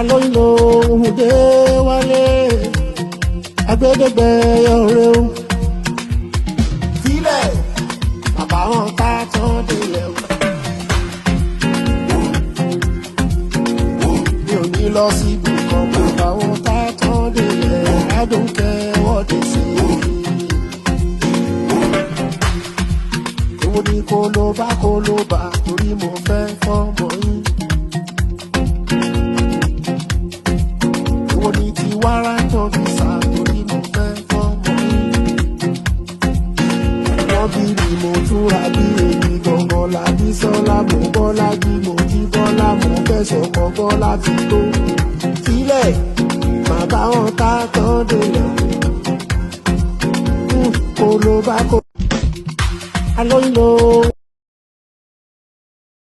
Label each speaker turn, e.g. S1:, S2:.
S1: alóyinlo òhùndé wálé agbẹ́dẹ́gbẹ́ ọ̀rẹ́ o. sílẹ̀ bàbá wọn ká tán délẹ̀ o. mi ò ní lọ síbi kan bàbá wọn ká tán délẹ̀ adóńkẹ́ wọ́dé sí i. èwo ni kó ló bá torí mo fẹ́ fọ́mọ yín. èwo ni ti wàrà tó fi sá torí mo fẹ́ fọ́mọ yín. wọ́n bí ni mo túra bí èmi gangan lábí sọ́lá mo bọ́lá bí mo jí bọ́lá mo fẹ̀sọ̀ kọ́ bọ́lá ti tó. sílẹ̀ bàbá wọn ká tán délẹ̀ kó ló bá kó. alóyinlo.